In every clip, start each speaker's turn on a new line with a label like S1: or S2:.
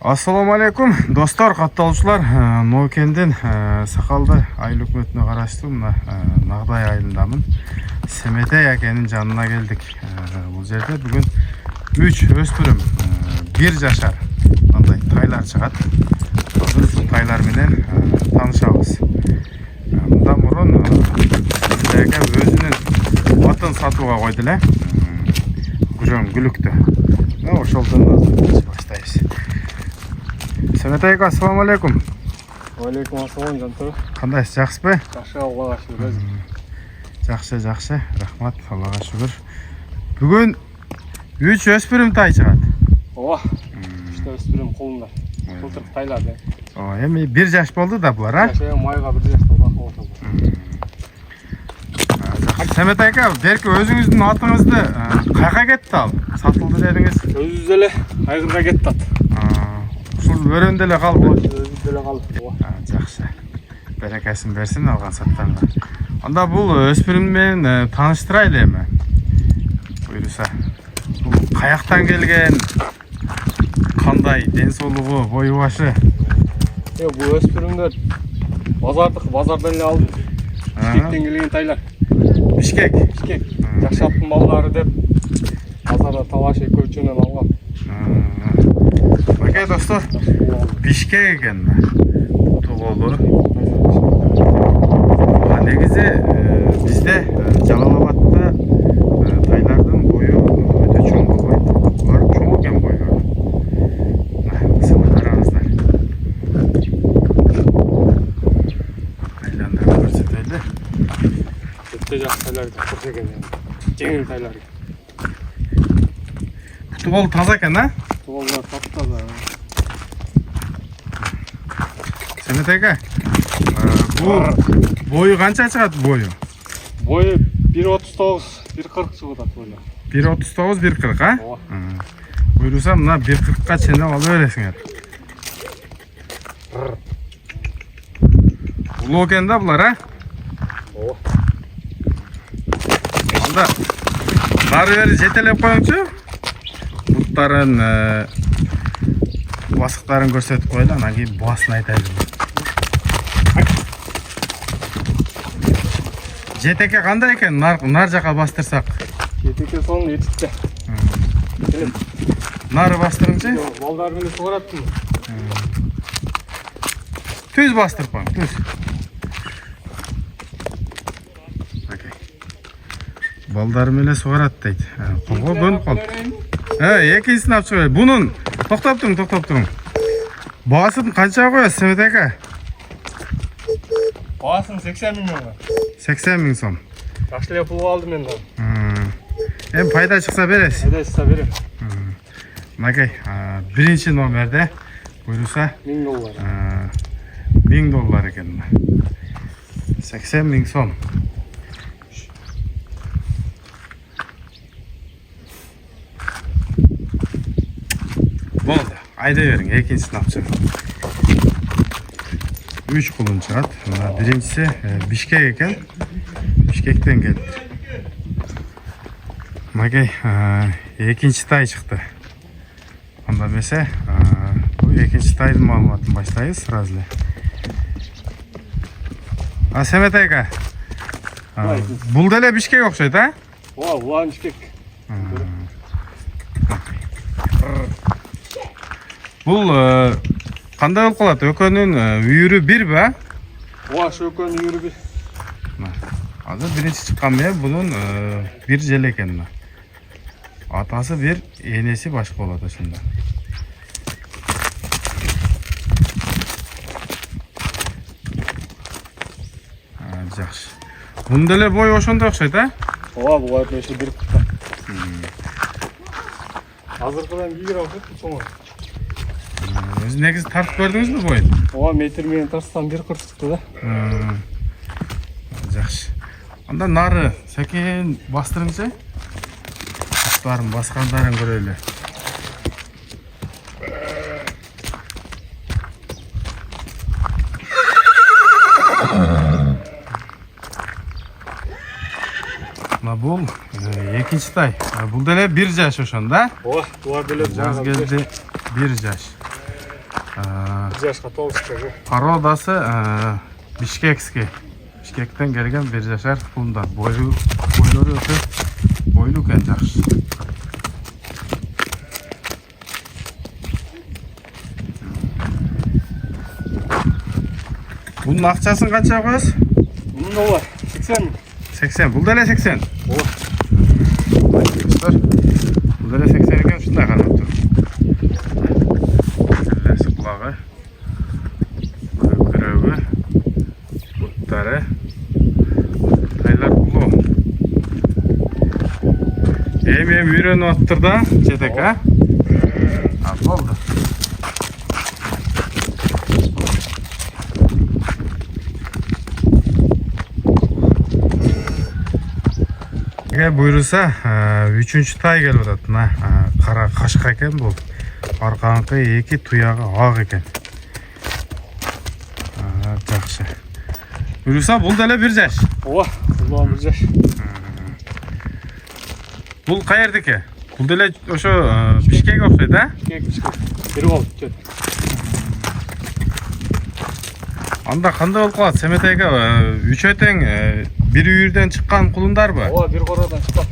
S1: Assalamu alaikum dostlar, катталуучулар. Ноокендин Сакалды айыл өкмөтүнө караштуу Нагдай айылындамын. Семетей акенин жанына келдик. Бул жерде бүгүн 3 өспүрүм 1 жашар андай тайлар чыгат. Азыр тайлар менен таанышабыз. Мындан мурун Семетей аке өзүнүн атын сатууга койду эле. Күжөн Гүлүктө. Ошолдон баштайбыз. Семетей ака, ассаламу алейкум.
S2: Алейкум ассалам, жантыр.
S1: Кандайсыз, жакшысызбы?
S2: Жакшы, Аллага шүгүр.
S1: Жакшы, рахмат, Аллага шүгүр. Бүгүн 3 өспүрүм тай чыгат.
S2: Ооба. Иште өспүрүм колунда. Былтыр тайлар да.
S1: Эми 1 жаш болду да булар, а?
S2: Жаша майга 1 жаш болду.
S1: Семетей ака, берки өзүңүздүн атыңызды кайка кетти ал? Сатылды дедиңиз.
S2: Өзүбүз эле айгырга кетти ат.
S1: Ушул өрөндө эле калды.
S2: Өзүбүз эле калды. Ооба.
S1: Жакшы. Берекесин берсин алган саттарга. Анда бул өспүрүм менен тааныштырайлы эми. Буйруса. Бул каяктан келген? Кандай ден соолугу, бою башы?
S2: Бул өспүрүмдөр базардан эле алдым. Бишкектен келген тайлар.
S1: Бишкек.
S2: Жакшы аттын балдары деп базарда талаш экөөчөнөн алгам.
S1: Окей, достор. Бишкек экен. Тоголу. Негизи бизде Жалал-Абадта тайлардын бою өтө чоң болбойт. Булар чоң экен бою. Караңыздар. Айландырып көрсөтөлү.
S2: Өтө жакшы тайлар экен. Жеңил тайлар.
S1: Тugol таза экен, а?
S2: Туголдар таптаза.
S1: Семетей ака, бул бою канча чыгат бою?
S2: Бою 1.39, 1.40 чыгат бою.
S1: 1.39, 1.40, а?
S2: Ооба.
S1: Буйруса мына 1.40ка чейин алып бересиңер. Улуу экен да булар, а?
S2: Ооба.
S1: Анда бары бери жетелеп коюңчу. Буттарын, басыктарын көрсөтүп койлу, анан кийин баасын айтайлы. Жетеке кандай экен? Нар жака бастырсак.
S2: Жетеке сонун этипте.
S1: Нары бастырыңчы?
S2: Балдар менен сугараттым.
S1: Түз бастырып коюң, түз. Балдар менен сугарат дейт. Колго көнүп калды. Экинчисин алып чыгып. Бунун токтоп туруң. Баасын канчага коесуз, Семетей ака?
S2: Баасын 80 миң сом.
S1: 80 миң сом.
S2: Жакшы эле пул алдым мен да.
S1: Эми пайда чыкса бересиз.
S2: Айдайсызда берем.
S1: Мынакей, биринчи номерде буйруса
S2: $1000.
S1: $1000 экен. 80 миң сом. Болду. Айдай бериң, экинчисин алып чыгып. 3 кулун чыгат. Биринчиси Бишкек экен. Бишкектен келди. Мынакей, экинчи тай чыкты. Анда эмесе, бул экинчи тайдын маалыматын баштайбыз сразу эле. Семетей ака. Бул деле Бишкек окшойт, а?
S2: Ооба, бул Бишкек.
S1: Бул кандай болуп калат? Экөөнүн үйүрү бирби, а?
S2: Ооба, ошо экөөнүн үйүрү бир.
S1: Азыр биринчи чыккан менен бунун бир жел экен. Атасы бир, энеси башка болот ошондо. Жакшы. Бунун деле бою ошондой окшойт, а?
S2: Ооба, буга ошо бир кытта. Азыркыдан кийгире окшойт, чоң.
S1: Өзү негизи тартып көрдүңүзбү боюн?
S2: Ооба, метр менен тартсам 1.40 чыкты да.
S1: Жакшы. Анда нары секен бастырыңчы. Аттарын баскандарын көрөлү. Мына бул экинчи тай. Бул деле 1 жаш ошондо, да?
S2: Ооба, булар деле
S1: жаз келди 1 жаш.
S2: Bir yaşka толстығы.
S1: Породасы Бишкекский. Бишкектен келген bir жашар кулундар. Бойлору өтө бойлуу экен, жакшы. Bunun акчасын канча коесуз?
S2: Bunun da var. 80 mi?
S1: 80. Бул деле 80.
S2: Olur.
S1: Arkadaşlar, bu delе 80 eкен, şunday qarab tur. Kellesi, qulog'i, kürögü, buttari, taylar ulu. Em үйрөнүп atıptır da, Çetek ha? Ha, oldu. Eğer buyursa 3-cü tay gelip atın ha. Kara kaşık eken bu. Arkankı iki tuyağı ağ eken. Жақсы. Buyursa bul dele bir jaş.
S2: Oha, bundan bir yaş.
S1: Bul qayerdeki? Bul dele oşo Bişkek okşaydı ha?
S2: Bişkek. Biri oldu.
S1: Анда қандай болып қалады? Семетайга 3 өтең bir үйірден шыққан құлындар ба?
S2: Oha, bir koradan çıkar.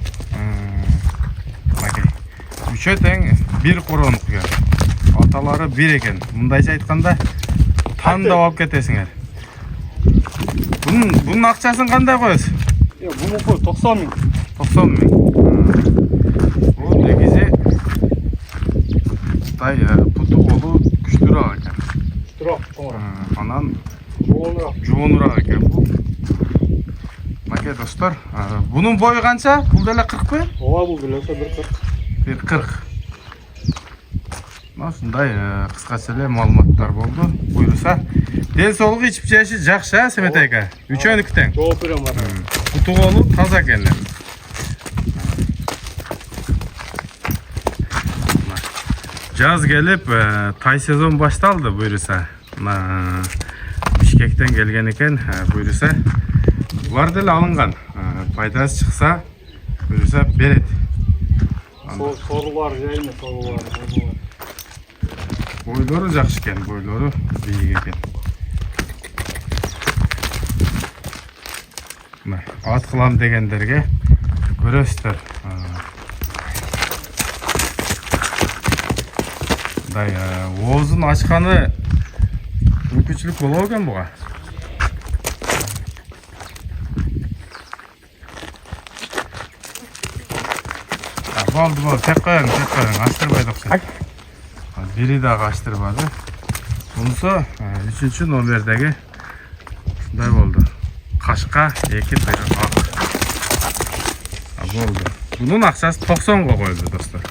S1: Окей. 3 өтең bir қорон құйған. Аталары bir екен. Мұндайша айтқанда таңдап алып кетесіңер. Bunun ақшасын қандай қоясыз?
S2: Bunu koy 90 bin.
S1: 90 мың. Бұл негізі Қытай пұты болу күштірақ екен.
S2: Durak. Sonra.
S1: Анан
S2: Çoğunluğa.
S1: жуынырақ екен бұл. Маке достар, бұның бойы қанша? Бұл деле 40 пе?
S2: Oha, bu bilese 1.40.
S1: Bir 40. Осындай қысқаша эле маалыматтар болды. Буйруса, ден соолугу ичип жеши жакшы а Семетайга. 3-2 тең.
S2: Жооп берем бар.
S1: Куту болуп таза экенлер. Жаз келип, тай сезон башталды буйруса. Бишкектен келген экен, буйруса. Булар деле алынган. Пайдасы чыкса, буйруса берет.
S2: Sorular değil mi? Sorular.
S1: Boylары жақсы екен, бойлары биік екен. Ат қылам дегендерге көресіздер. Оозун ачканы мүмкүнчүлүк болобу экен буга? Болды, тек қойың, аштырбайды оқшайды. Biri daha açtırmadı. Bununsa 3. nomerdeki şunday oldu. Kaşka 2 tıyrak ak. Oldu. Bunun aksası 90'a koyuldu dostlar.